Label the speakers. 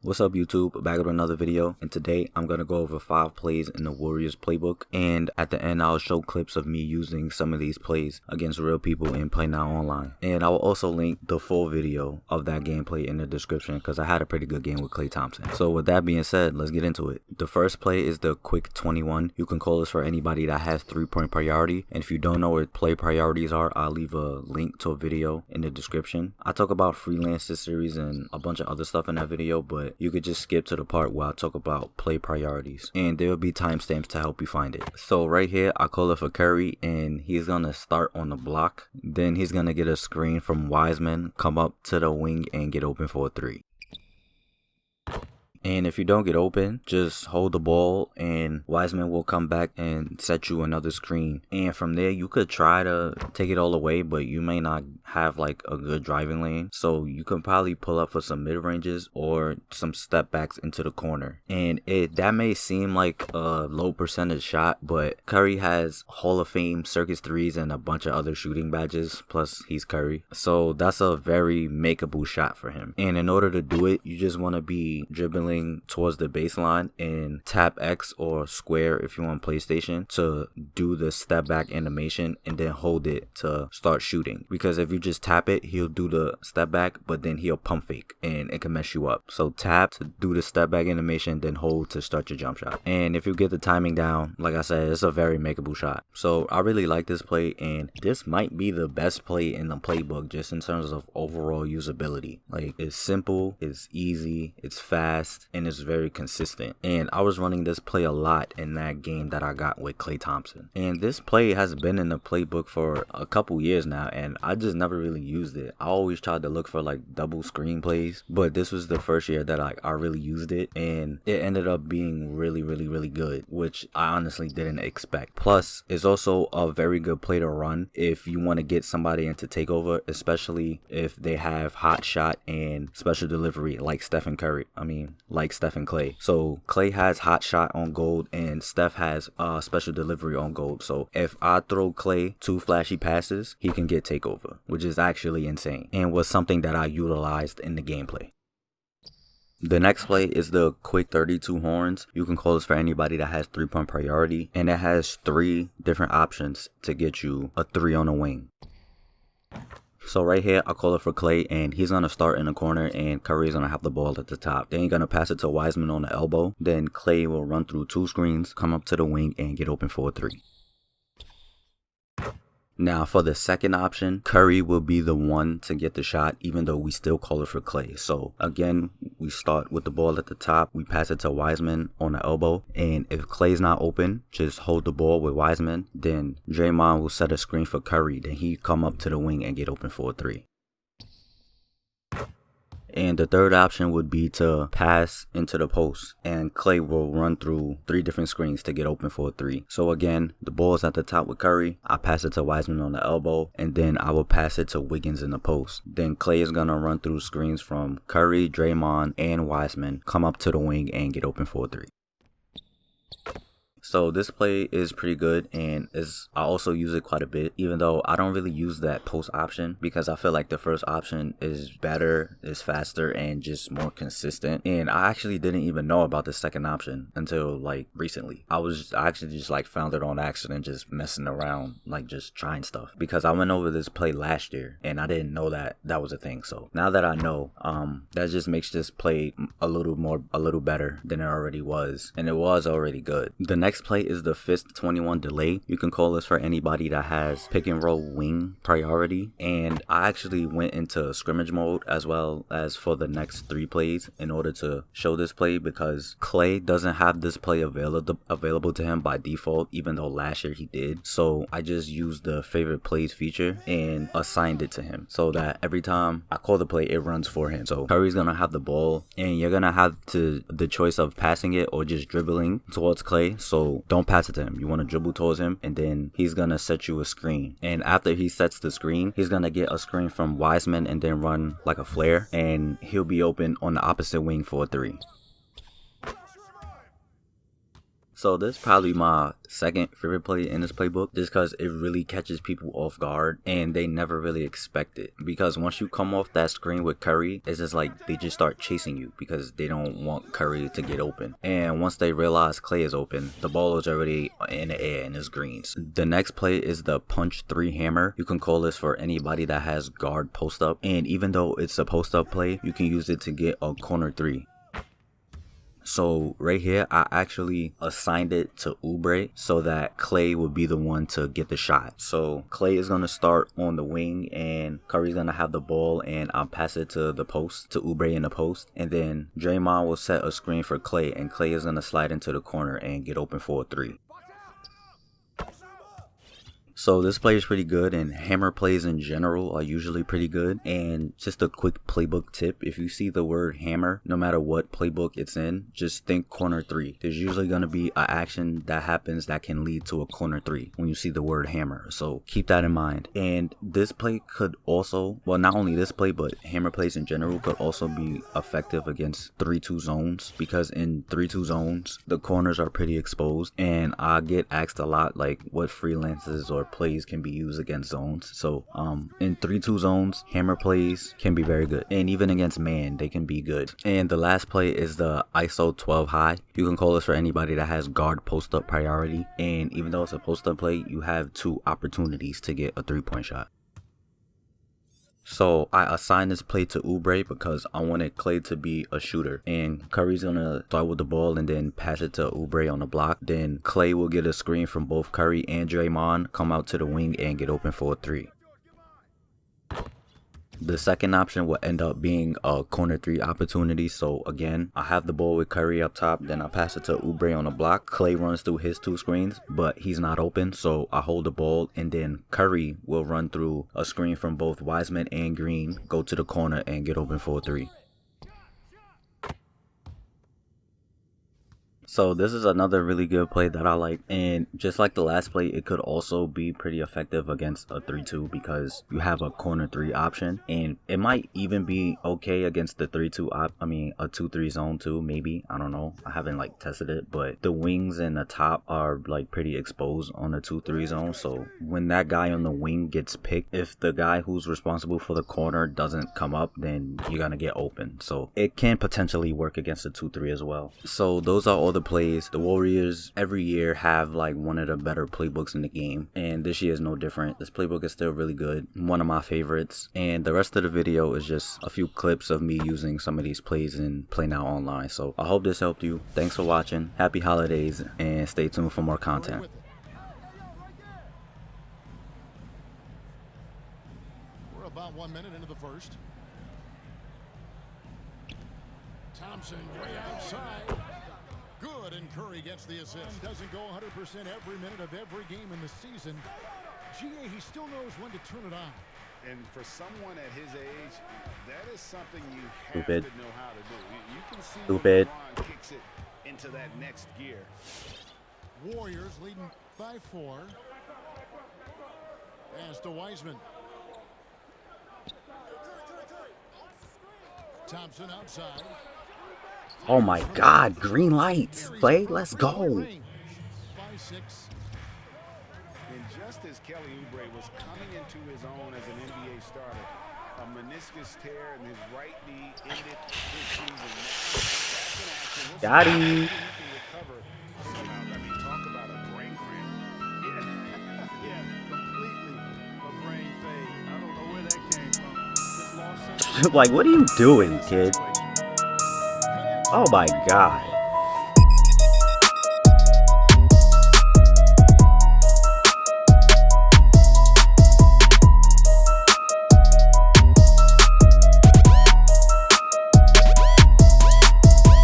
Speaker 1: What's up YouTube, back with another video, and today I'm going to go over 5 plays in the Warriors playbook, and at the end I'll show clips of me using some of these plays against real people in Play Now Online. And I will also link the full video of that gameplay in the description because I had a pretty good game with Klay Thompson. So with that being said, let's get into it. The first play is the quick 21. You can call this for anybody that has 3-point priority, and if you don't know what play priorities are, I'll leave a link to a video in the description. I talk about freelance series and a bunch of other stuff in that video, but you could just skip to the part where I talk about play priorities, and there will be timestamps to help you find it. So right here I call it for Curry, and he's gonna start on the block, then he's gonna get a screen from Wiseman, come up to the wing and get open for a 3. And if you don't get open, just hold the ball and Wiseman will come back and set you another screen. And from there, you could try to take it all away, but you may not have like a good driving lane. So you can probably pull up for some mid-ranges or some step backs into the corner. And that may seem like a low percentage shot, but Curry has Hall of Fame circus 3's and a bunch of other shooting badges. Plus he's Curry. So that's a very makeable shot for him. And in order to do it, you just want to be dribbling towards the baseline and tap X or square if you want PlayStation to do the step back animation, and then hold it to start shooting. Because if you just tap it, he'll do the step back, but then he'll pump fake and it can mess you up. So tap to do the step back animation, then hold to start your jump shot. And if you get the timing down, like I said, it's a very makeable shot. So I really like this play, and this might be the best play in the playbook just in terms of overall usability. Like, it's simple, it's easy, it's fast, and it's very consistent. And I was running this play a lot in that game that I got with Klay Thompson. And this play has been in the playbook for a couple years now, and I just never really used it. I always tried to look for like double screen plays, but this was the first year that I really used it, and it ended up being really good, which I honestly didn't expect. Plus, it's also a very good play to run if you want to get somebody into takeover, especially if they have hot shot and special delivery like Stephen Curry. Like Steph and Klay. So Klay has hot shot on gold and Steph has special delivery on gold. So if I throw Klay 2 flashy passes, he can get takeover, which is actually insane and was something that I utilized in the gameplay. The next play is the quick 32 horns. You can call this for anybody that has 3-point priority, and it has 3 different options to get you a 3 on the wing. So right here, I call it for Klay, and he's going to start in the corner, and Curry's going to have the ball at the top. Then he's going to pass it to Wiseman on the elbow. Then Klay will run through 2 screens, come up to the wing, and get open for a 3. Now for the second option, Curry will be the one to get the shot, even though we still call it for Klay. So again, we start with the ball at the top, we pass it to Wiseman on the elbow, and if Klay's not open, just hold the ball with Wiseman. Then Draymond will set a screen for Curry, then he come up to the wing and get open for a 3. And the third option would be to pass into the post, and Klay will run through 3 different screens to get open for a 3. So again, the ball is at the top with Curry. I pass it to Wiseman on the elbow, and then I will pass it to Wiggins in the post. Then Klay is going to run through screens from Curry, Draymond, and Wiseman, come up to the wing and get open for a 3. So this play is pretty good, and I also use it quite a bit, even though I don't really use that post option because I feel like the first option is better, is faster, and just more consistent. And I actually didn't even know about the second option until like recently. I actually just like found it on accident, just messing around, like just trying stuff, because I went over this play last year and I didn't know that was a thing. So now that I know, that just makes this play a little better than it already was, and it was already good. The next play is the fist 21 delay. You can call this for anybody that has pick and roll wing priority, and I actually went into scrimmage mode as well as for the next 3 plays in order to show this play, because Klay doesn't have this play available to him by default, even though last year he did. So I just used the favorite plays feature and assigned it to him so that every time I call the play, it runs for him. So Curry's gonna have the ball, and you're gonna have the choice of passing it or just dribbling towards Klay. So don't pass it to him. You want to dribble towards him, and then he's gonna set you a screen. And after he sets the screen, he's gonna get a screen from Wiseman and then run like a flare, and he'll be open on the opposite wing for a 3. So this is probably my second favorite play in this playbook, just because it really catches people off guard and they never really expect it. Because once you come off that screen with Curry, it's just like they just start chasing you because they don't want Curry to get open. And once they realize Clay is open, the ball is already in the air and it's greens. The next play is the punch 3 hammer. You can call this for anybody that has guard post up, and even though it's a post up play, you can use it to get a corner 3. So right here, I actually assigned it to Oubre so that Clay would be the one to get the shot. So Clay is going to start on the wing and Curry's going to have the ball, and I'll pass it to the post, to Oubre in the post. And then Draymond will set a screen for Clay, and Clay is going to slide into the corner and get open for a 3. So this play is pretty good, and hammer plays in general are usually pretty good. And just a quick playbook tip: if you see the word hammer, no matter what playbook it's in, just think corner 3. There's usually going to be an action that happens that can lead to a corner 3 when you see the word hammer. So keep that in mind. And this play could also, well, not only this play, but hammer plays in general could also be effective against 3-2 zones, because in 3-2 zones, the corners are pretty exposed. And I get asked a lot, like, what freelances or plays can be used against zones. So in 3-2 zones, hammer plays can be very good, and even against man they can be good. And the last play is the ISO 12 high. You can call this for anybody that has guard post up priority, and even though it's a post up play, you have 2 opportunities to get a 3-point shot. So I assigned this play to Oubre because I wanted Clay to be a shooter, and Curry's gonna start with the ball and then pass it to Oubre on the block. Then Clay will get a screen from both Curry and Draymond, come out to the wing and get open for a 3. The second option will end up being a corner 3 opportunity. So again, I have the ball with Curry up top, then I pass it to Oubre on the block. Clay runs through his 2 screens, but he's not open, so I hold the ball, and then Curry will run through a screen from both Wiseman and Green, go to the corner and get open for a 3. So this is another really good play that I like, and just like the last play, it could also be pretty effective against a 3-2 because you have a corner 3 option, and it might even be okay against the 3-2 a 2-3 zone too, maybe. I don't know, I haven't like tested it, but the wings and the top are like pretty exposed on the 2-3 zone. So when that guy on the wing gets picked, if the guy who's responsible for the corner doesn't come up, then you're gonna get open. So it can potentially work against the 2-3 as well. So those are all the plays. The Warriors every year have like one of the better playbooks in the game, and this year is no different. This playbook is still really good, one of my favorites, and the rest of the video is just a few clips of me using some of these plays in Play Now Online. So I hope this helped you. Thanks for watching, happy holidays, and stay tuned for more content.
Speaker 2: We're about 1 minute into the first. Thompson way outside. Good, and Curry gets the assist. Doesn't go 100% every minute of every game in the season. GA, he still knows when to turn it on.
Speaker 3: And for someone at his age, that is something you have to know how to do. You can see when LeBron kicks it into that next gear.
Speaker 2: Warriors leading by 4. Pass to Wiseman. Thompson outside.
Speaker 1: Oh my God, green lights. Play, let's go.
Speaker 3: And just as Kelly Oubre was coming into his own as an NBA starter, a meniscus tear in his right knee ended his season.
Speaker 1: Got him.
Speaker 3: I mean, talk about a brain cramp. Yeah, completely a brain fade. I don't know where that came from.
Speaker 1: Like, what are you doing, kid? Oh my God.